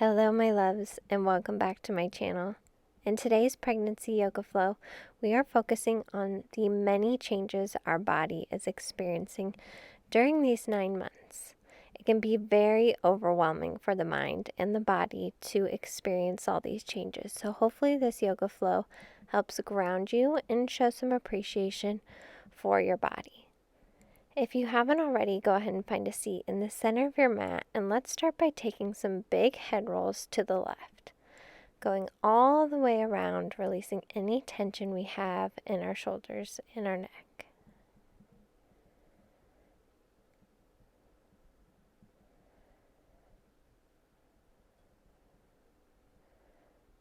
Hello my loves, and welcome back to my channel. In today's pregnancy yoga flow, we are focusing on the many changes our body is experiencing during these 9 months. It can be very overwhelming for the mind and the body to experience all these changes. So hopefully this yoga flow helps ground you and show some appreciation for your body. If you haven't already, go ahead and find a seat in the center of your mat, and let's start by taking some big head rolls to the left, going all the way around, releasing any tension we have in our shoulders and our neck.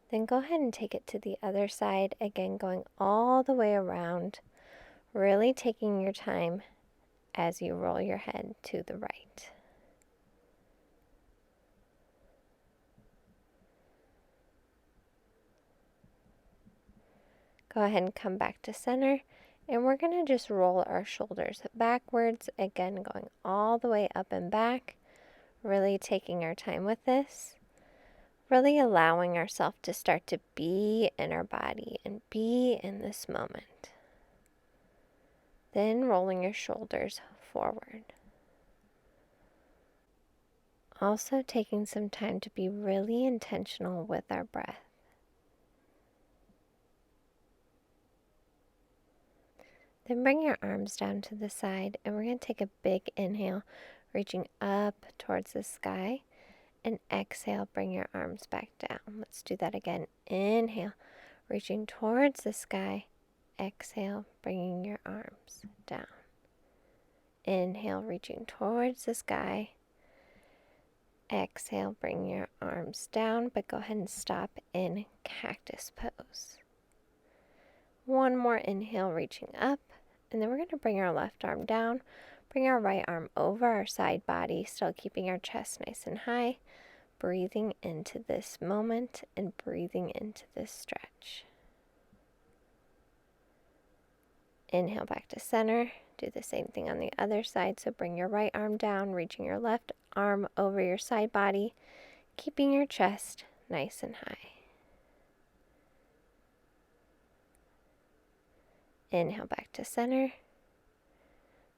Then go ahead and take it to the other side, again going all the way around, really taking your time as you roll your head to the right. Go ahead and come back to center, and we're going to just roll our shoulders backwards, again going all the way up and back, really taking our time with this, really allowing ourselves to start to be in our body and be in this moment. Then rolling your shoulders forward. Also taking some time to be really intentional with our breath. Then bring your arms down to the side, and we're going to take a big inhale, reaching up towards the sky, and exhale, bring your arms back down. Let's do that again. Inhale, reaching towards the sky, exhale, bringing your arms down. Inhale, reaching towards the sky, exhale, bring your arms down, but go ahead and stop in Cactus Pose. One more inhale, reaching up. And then we're going to bring our left arm down, bring our right arm over our side body, still keeping our chest nice and high, breathing into this moment and breathing into this stretch. Inhale back to center. Do the same thing on the other side. So bring your right arm down, reaching your left arm over your side body, keeping your chest nice and high. Inhale back to center.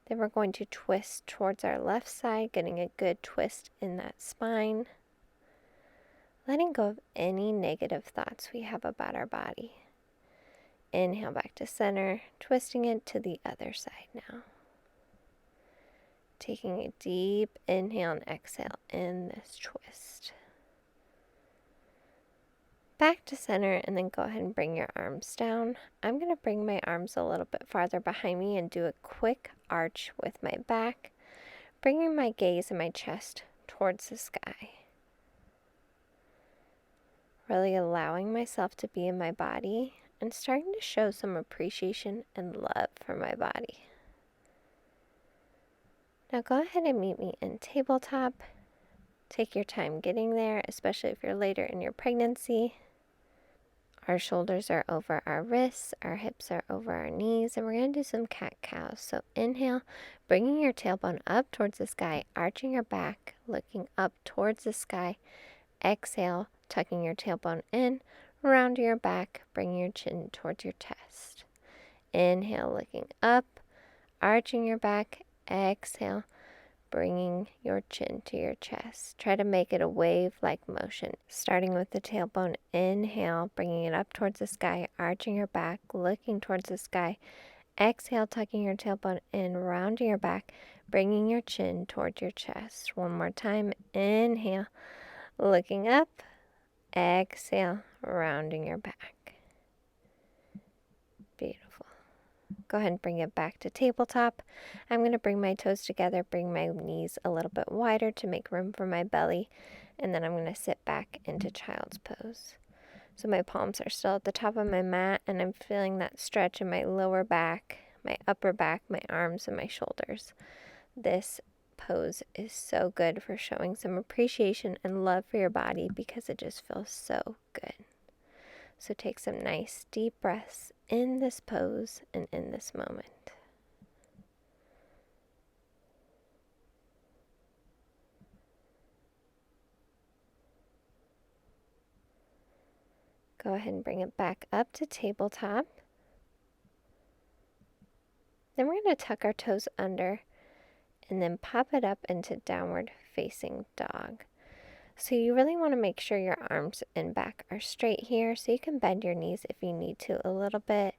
Then we're going to twist towards our left side, getting a good twist in that spine. Letting go of any negative thoughts we have about our body. Inhale back to center, twisting it to the other side now. Taking a deep inhale and exhale in this twist. Back to center, and then go ahead and bring your arms down. I'm going to bring my arms a little bit farther behind me and do a quick arch with my back, bringing my gaze and my chest towards the sky. Really allowing myself to be in my body and starting to show some appreciation and love for my body. Now go ahead and meet me in tabletop. Take your time getting there, especially if you're later in your pregnancy. Our shoulders are over our wrists, our hips are over our knees, and we're going to do some cat-cows. So inhale, bringing your tailbone up towards the sky, arching your back, looking up towards the sky. Exhale, tucking your tailbone in, rounding your back, bringing your chin towards your chest. Inhale, looking up, arching your back. Exhale, bringing your chin to your chest. Try to make it a wave-like motion. Starting with the tailbone, inhale, bringing it up towards the sky, arching your back, looking towards the sky. Exhale, tucking your tailbone in, rounding your back, bringing your chin towards your chest. One more time. Inhale, looking up. Exhale, rounding your back. Beautiful. Go ahead and bring it back to tabletop. I'm going to bring my toes together, bring my knees a little bit wider to make room for my belly, and then I'm going to sit back into child's pose. So my palms are still at the top of my mat, and I'm feeling that stretch in my lower back, my upper back, my arms, and my shoulders. This pose is so good for showing some appreciation and love for your body because it just feels so good. So take some nice deep breaths in this pose and in this moment. Go ahead and bring it back up to tabletop. Then we're going to tuck our toes under and then pop it up into downward facing dog. So you really want to make sure your arms and back are straight here, so you can bend your knees if you need to a little bit.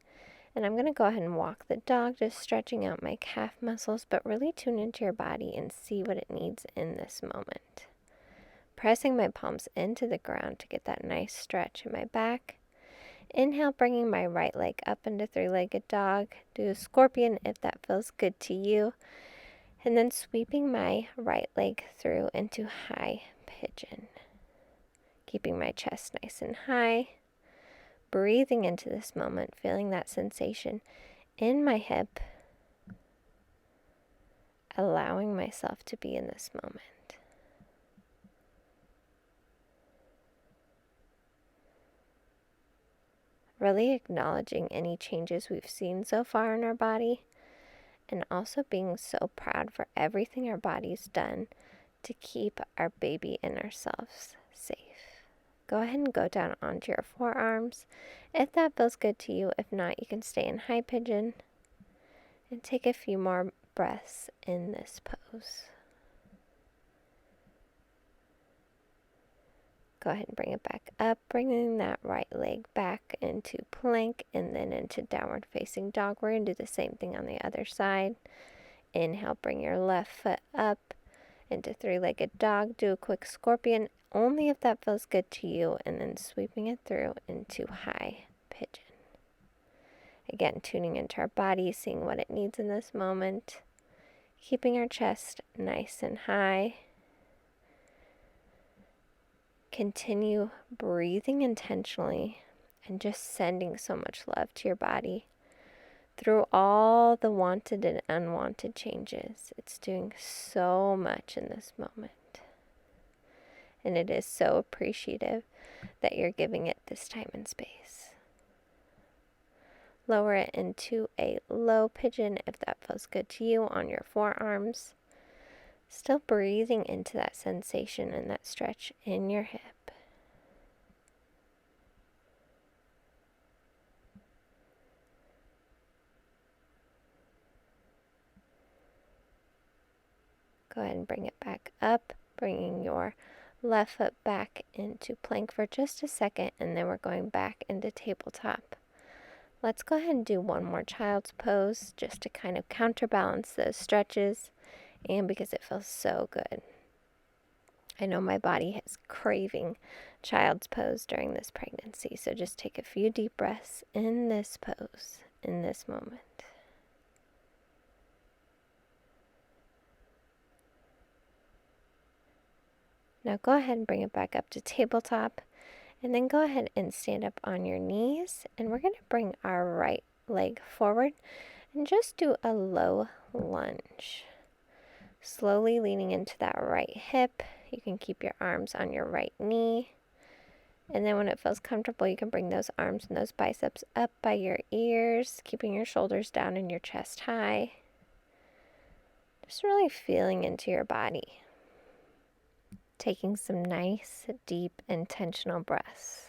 And I'm going to go ahead and walk the dog, just stretching out my calf muscles, but really tune into your body and see what it needs in this moment. Pressing my palms into the ground to get that nice stretch in my back. Inhale, bringing my right leg up into three-legged dog. Do a scorpion if that feels good to you. And then sweeping my right leg through into high pigeon. Keeping my chest nice and high. Breathing into this moment, feeling that sensation in my hip. Allowing myself to be in this moment. Really acknowledging any changes we've seen so far in our body, and also being so proud for everything our body's done to keep our baby and ourselves safe. Go ahead and go down onto your forearms if that feels good to you. If not, you can stay in high pigeon and take a few more breaths in this pose. Go ahead and bring it back up, bringing that right leg back into plank and then into downward facing dog. We're going to do the same thing on the other side. Inhale, bring your left foot up into three-legged dog. Do a quick scorpion, only if that feels good to you, and then sweeping it through into high pigeon. Again, tuning into our body, seeing what it needs in this moment. Keeping our chest nice and high. Continue breathing intentionally and just sending so much love to your body through all the wanted and unwanted changes. It's doing so much in this moment. And it is so appreciative that you're giving it this time and space. Lower it into a low pigeon if that feels good to you on your forearms. Still breathing into that sensation and that stretch in your hip. Go ahead and bring it back up, bringing your left foot back into plank for just a second, and then we're going back into tabletop. Let's go ahead and do one more child's pose just to kind of counterbalance those stretches and because it feels so good. I know my body is craving child's pose during this pregnancy, so just take a few deep breaths in this pose, in this moment. Now go ahead and bring it back up to tabletop, and then go ahead and stand up on your knees, and we're going to bring our right leg forward and just do a low lunge. Slowly leaning into that right hip. You can keep your arms on your right knee. And then when it feels comfortable, you can bring those arms and those biceps up by your ears, keeping your shoulders down and your chest high. Just really feeling into your body. Taking some nice, deep, intentional breaths.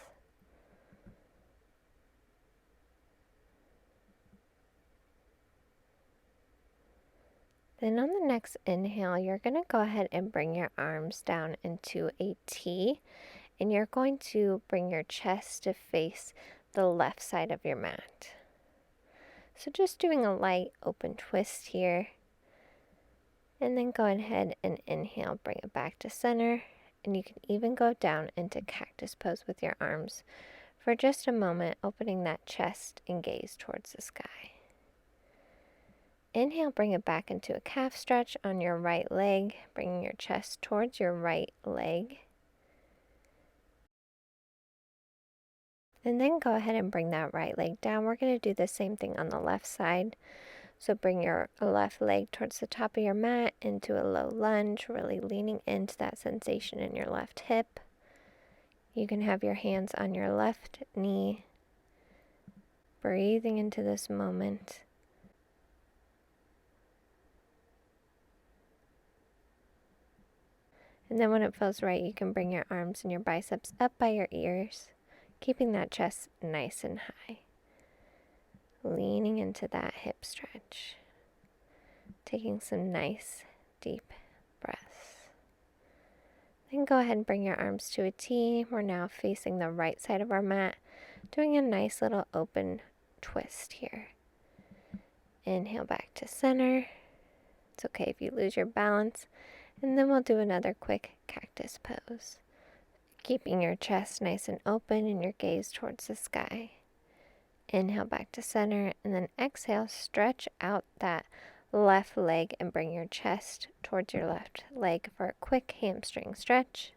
Then on the next inhale, you're going to go ahead and bring your arms down into a T, and you're going to bring your chest to face the left side of your mat. So just doing a light open twist here, and then go ahead and inhale, bring it back to center, and you can even go down into cactus pose with your arms for just a moment, opening that chest and gaze towards the sky. Inhale, bring it back into a calf stretch on your right leg, bringing your chest towards your right leg. And then go ahead and bring that right leg down. We're going to do the same thing on the left side. So bring your left leg towards the top of your mat into a low lunge, really leaning into that sensation in your left hip. You can have your hands on your left knee, breathing into this moment. And then when it feels right, you can bring your arms and your biceps up by your ears, keeping that chest nice and high. Leaning into that hip stretch. Taking some nice, deep breaths. Then go ahead and bring your arms to a T. We're now facing the right side of our mat, doing a nice little open twist here. Inhale back to center. It's okay if you lose your balance. And then we'll do another quick cactus pose. Keeping your chest nice and open and your gaze towards the sky. Inhale back to center, and then exhale, stretch out that left leg and bring your chest towards your left leg for a quick hamstring stretch.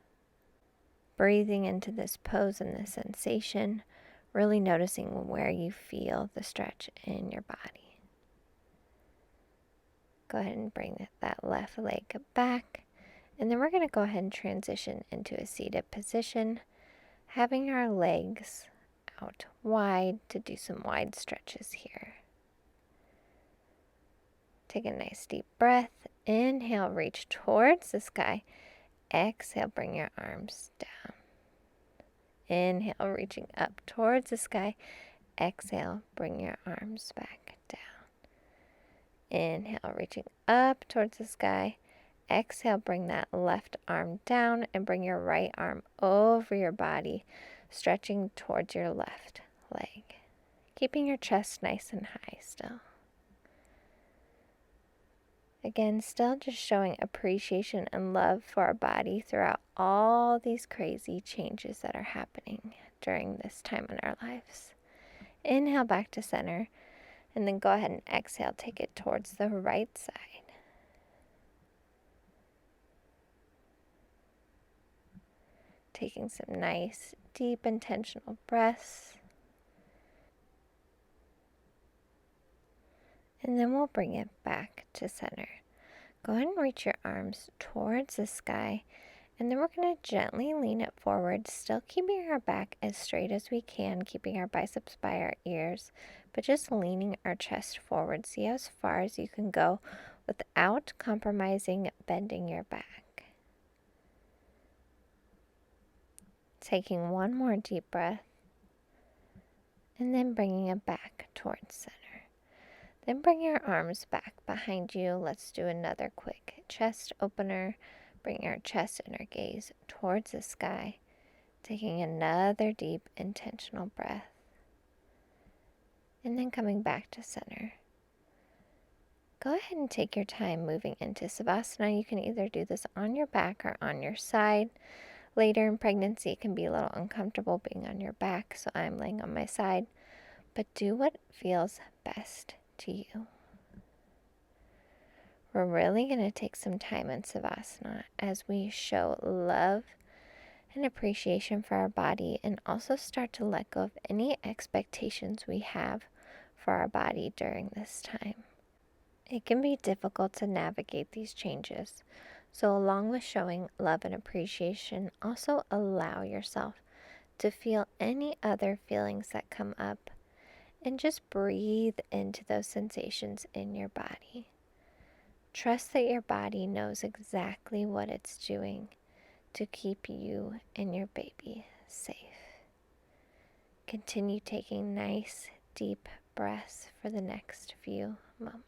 Breathing into this pose and this sensation, really noticing where you feel the stretch in your body. Go ahead and bring that left leg back, and then we're going to go ahead and transition into a seated position, having our legs out wide to do some wide stretches here. Take a nice deep breath. Inhale, reach towards the sky. Exhale, bring your arms down. Inhale, reaching up towards the sky. Exhale, bring your arms back down. Inhale, reaching up towards the sky. Exhale, bring that left arm down and bring your right arm over your body, stretching towards your left leg. Keeping your chest nice and high still. Again, still just showing appreciation and love for our body throughout all these crazy changes that are happening during this time in our lives. Inhale back to center, and then go ahead and exhale, take it towards the right side. Taking some nice, deep, intentional breaths. And then we'll bring it back to center. Go ahead and reach your arms towards the sky, and then we're going to gently lean it forward, still keeping our back as straight as we can, keeping our biceps by our ears, but just leaning our chest forward. See how far as you can go without compromising bending your back. Taking one more deep breath, and then bringing it back towards center. Then bring your arms back behind you. Let's do another quick chest opener. Bring our chest and our gaze towards the sky. Taking another deep, intentional breath. And then coming back to center. Go ahead and take your time moving into Savasana. You can either do this on your back or on your side. Later in pregnancy, it can be a little uncomfortable being on your back, so I'm laying on my side. But do what feels best to you. We're really going to take some time in Savasana as we show love and appreciation for our body, and also start to let go of any expectations we have for our body during this time. It can be difficult to navigate these changes, so along with showing love and appreciation, also allow yourself to feel any other feelings that come up. And just breathe into those sensations in your body. Trust that your body knows exactly what it's doing to keep you and your baby safe. Continue taking nice, deep breaths for the next few moments.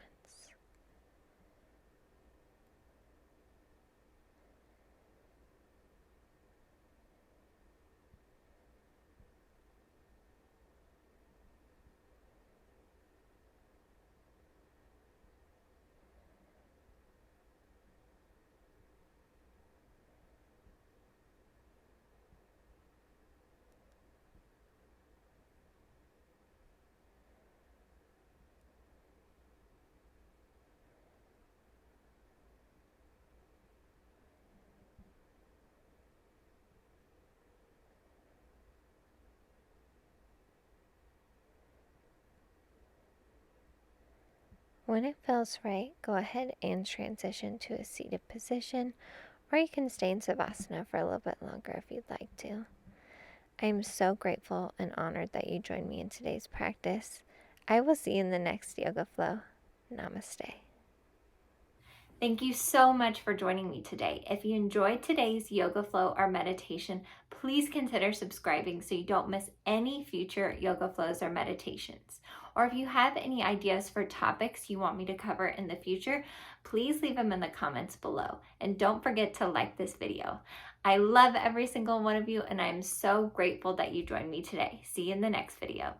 When it feels right, go ahead and transition to a seated position, or you can stay in Savasana for a little bit longer if you'd like to. I am so grateful and honored that you joined me in today's practice. I will see you in the next yoga flow. Namaste. Thank you so much for joining me today. If you enjoyed today's yoga flow or meditation, please consider subscribing so you don't miss any future yoga flows or meditations. Or if you have any ideas for topics you want me to cover in the future, please leave them in the comments below. And don't forget to like this video. I love every single one of you, and I'm so grateful that you joined me today. See you in the next video.